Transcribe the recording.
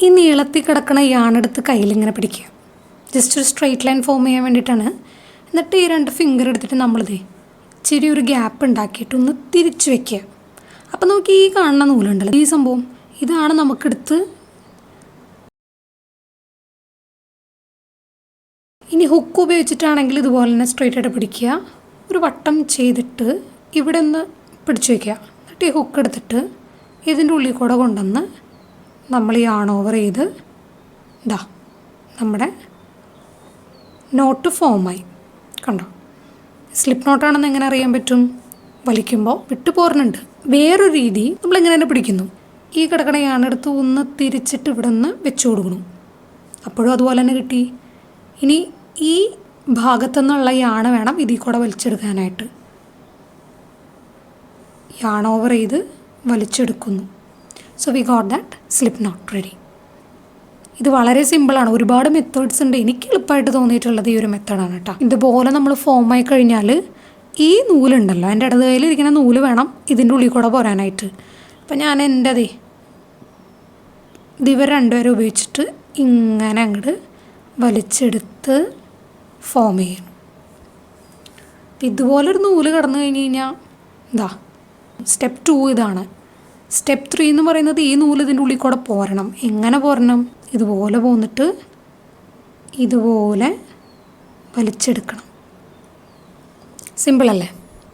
ഈ നീളത്തിൽ കിടക്കണ യാണെടുത്ത് കയ്യിലിങ്ങനെ പിടിക്കുക. ജസ്റ്റ് ഒരു സ്ട്രെയിറ്റ് ലൈൻ ഫോം ചെയ്യാൻ വേണ്ടിയിട്ടാണ്. എന്നിട്ട് ഈ 2 ഫിംഗർ എടുത്തിട്ട് നമ്മളിതേ ഇച്ചിരി ഒരു ഗ്യാപ്പ് ഉണ്ടാക്കിയിട്ടൊന്ന് തിരിച്ച് വയ്ക്കുക. അപ്പോൾ നമുക്ക് ഈ കാണുന്ന നൂലുണ്ടല്ലോ, ഈ സംഭവം ഇതാണ് നമുക്കെടുത്ത് ഇനി ഹുക്ക് ഉപയോഗിച്ചിട്ടാണെങ്കിൽ ഇതുപോലെ തന്നെ സ്ട്രെയിറ്റ് ആയിട്ട് പിടിക്കുക. ഒരു വട്ടം ചെയ്തിട്ട് ഇവിടെ ഒന്ന് പിടിച്ചു വയ്ക്കുക. എന്നിട്ട് ഈ ഹുക്ക് എടുത്തിട്ട് ഇതിൻ്റെ ഉള്ളിൽ കൂടെ കൊണ്ടുവന്ന് നമ്മൾ ഈ യാൺ ഓവർ ചെയ്ത് ഇതാ നമ്മുടെ നോട്ട് ഫോമായി. കണ്ടോ? സ്ലിപ്പ് നോട്ടാണെന്ന് എങ്ങനെ അറിയാൻ പറ്റും? വലിക്കുമ്പോൾ വിട്ടു പോരുന്നുണ്ട്. വേറൊരു രീതി നമ്മളെങ്ങനെ തന്നെ പിടിക്കുന്നു. ഈ കിടക്കണ യാണെടുത്ത് ഒന്ന് തിരിച്ചിട്ട് ഇവിടെ ഒന്ന് വെച്ചു കൊടുക്കണം. അപ്പോഴും അതുപോലെ തന്നെ കിട്ടി. ഇനി ഈ ഭാഗത്തുനിന്നുള്ള യാണ് വേണം ഇതിൽ കൂടെ വലിച്ചെടുക്കാനായിട്ട്. യാൺ ഓവർ ചെയ്ത് വലിച്ചെടുക്കുന്നു. So we got that slip knot ready. ഇത് വളരെ സിമ്പിളാണ്. ഒരുപാട് മെത്തേഡ്സ് ഉണ്ട്. എനിക്ക് എളുപ്പമായിട്ട് തോന്നിയിട്ടുള്ളത് ഈ ഒരു മെത്തേഡാണ് കേട്ടോ. ഇതുപോലെ നമ്മൾ ഫോമായി കഴിഞ്ഞാൽ ഈ നൂലുണ്ടല്ലോ, എൻ്റെ ഇടത് കയ്യിലിരിക്കുന്ന നൂല് വേണം ഇതിൻ്റെ ഉള്ളിൽ കൂടെ പോരാനായിട്ട്. അപ്പം ഞാൻ എൻ്റെതേ ഇവർ രണ്ടുപേരും ഉപയോഗിച്ചിട്ട് ഇങ്ങനെ അങ്ങോട്ട് വലിച്ചെടുത്ത് ഫോം ചെയ്യണം. ഇതുപോലൊരു നൂല് കടന്നു കഴിഞ്ഞ് കഴിഞ്ഞാൽ ഇതാ സ്റ്റെപ്പ് 2 ഇതാണ്. സ്റ്റെപ്പ് 3 എന്ന് പറയുന്നത് ഈ നൂല് ഇതിൻ്റെ ഉള്ളിൽ കൂടെ പോരണം. എങ്ങനെ പോരണം? ഇതുപോലെ പോന്നിട്ട് ഇതുപോലെ വലിച്ചെടുക്കണം. സിമ്പിളല്ലേ?